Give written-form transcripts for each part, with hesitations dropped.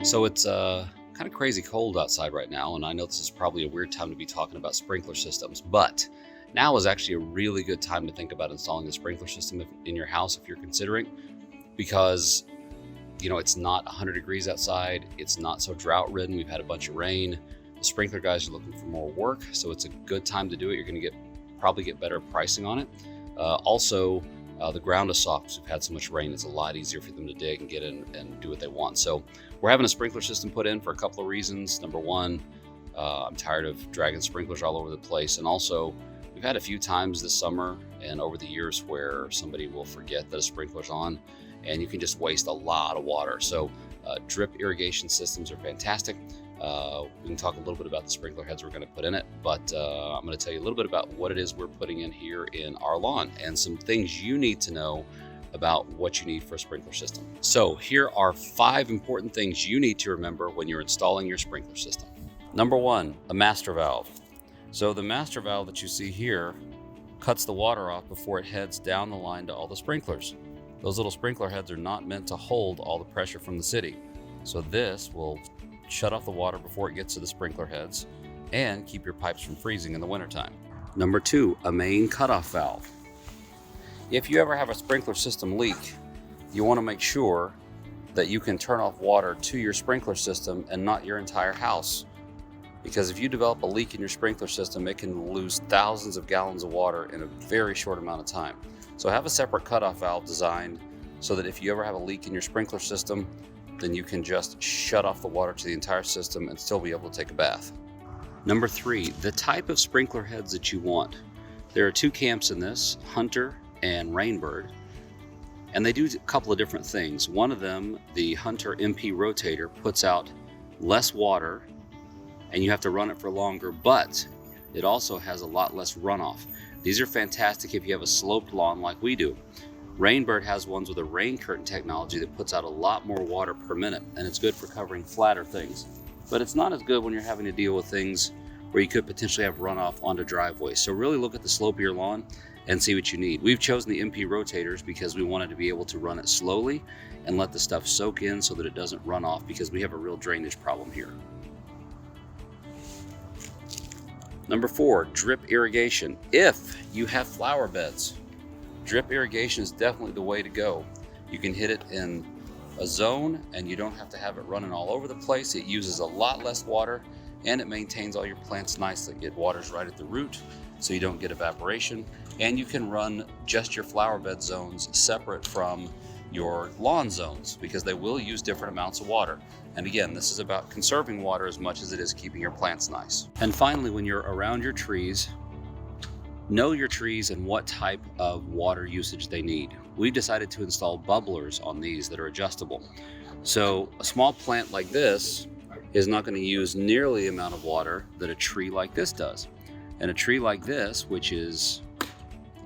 So it's kind of crazy cold outside right now, and I know this is probably a weird time to be talking about sprinkler systems, but now is actually a really good time to think about installing a sprinkler system in your house if you're considering, because it's not 100 degrees outside, it's not so drought ridden, we've had a bunch of rain. The sprinkler guys are looking for more work, so it's a good time to do it. You're going to probably get better pricing on it. Also, the ground is soft because we've had so much rain. It's a lot easier for them to dig and get in and do what they want. So we're having a sprinkler system put in for a couple of reasons. Number one, I'm tired of dragging sprinklers all over the place. And also, we've had a few times this summer and over the years where somebody will forget that a sprinkler's on and you can just waste a lot of water. So drip irrigation systems are fantastic. We can talk a little bit about the sprinkler heads we're going to put in it, but I'm going to tell you a little bit about what it is we're putting in here in our lawn and some things you need to know about what you need for a sprinkler system. So here are 5 important things you need to remember when you're installing your sprinkler system. Number 1, a master valve. So the master valve that you see here cuts the water off before it heads down the line to all the sprinklers. Those little sprinkler heads are not meant to hold all the pressure from the city. So this will shut off the water before it gets to the sprinkler heads and keep your pipes from freezing in the wintertime. Number 2, a main cutoff valve. If you ever have a sprinkler system leak, you want to make sure that you can turn off water to your sprinkler system and not your entire house. Because if you develop a leak in your sprinkler system, it can lose thousands of gallons of water in a very short amount of time. So have a separate cutoff valve designed so that if you ever have a leak in your sprinkler system, then you can just shut off the water to the entire system and still be able to take a bath. Number 3, the type of sprinkler heads that you want. There are 2 camps in this, Hunter and Rainbird, and they do a couple of different things. One of them, the Hunter MP rotator, puts out less water and you have to run it for longer, but it also has a lot less runoff. These are fantastic if you have a sloped lawn like we do. Rainbird has ones with a rain curtain technology that puts out a lot more water per minute, and it's good for covering flatter things. But it's not as good when you're having to deal with things where you could potentially have runoff onto driveways. So really look at the slope of your lawn and see what you need. We've chosen the MP rotators because we wanted to be able to run it slowly and let the stuff soak in so that it doesn't run off, because we have a real drainage problem here. Number 4, drip irrigation. If you have flower beds, drip irrigation is definitely the way to go. You can hit it in a zone and you don't have to have it running all over the place. It uses a lot less water and it maintains all your plants nicely. It waters right at the root so you don't get evaporation, and you can run just your flower bed zones separate from your lawn zones because they will use different amounts of water. And again, this is about conserving water as much as it is keeping your plants nice. And finally, when you're around your trees, know your trees and what type of water usage they need. We've decided to install bubblers on these that are adjustable. So a small plant like this is not going to use nearly the amount of water that a tree like this does. And a tree like this, which is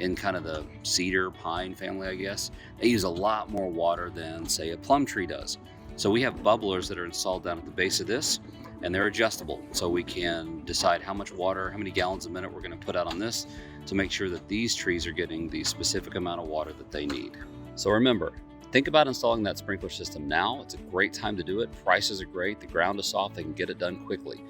in kind of the cedar pine family, I guess, they use a lot more water than, say, a plum tree does. So we have bubblers that are installed down at the base of this, and they're adjustable. So we can decide how much water, how many gallons a minute we're going to put out on this to make sure that these trees are getting the specific amount of water that they need. So remember, think about installing that sprinkler system now. It's a great time to do it. Prices are great. The ground is soft. They can get it done quickly.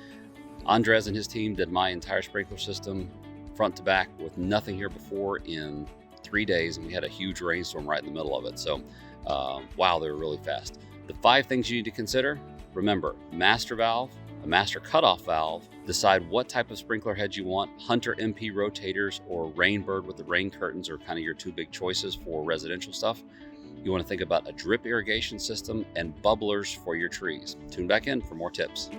Andres and his team did my entire sprinkler system front to back with nothing here before in 3 days, and we had a huge rainstorm right in the middle of it. So wow, they were really fast. The 5 things you need to consider: remember, master valve, a master cutoff valve, decide what type of sprinkler head you want. Hunter MP rotators or Rainbird with the rain curtains are kind of your 2 big choices for residential stuff. You want to think about a drip irrigation system and bubblers for your trees. Tune back in for more tips.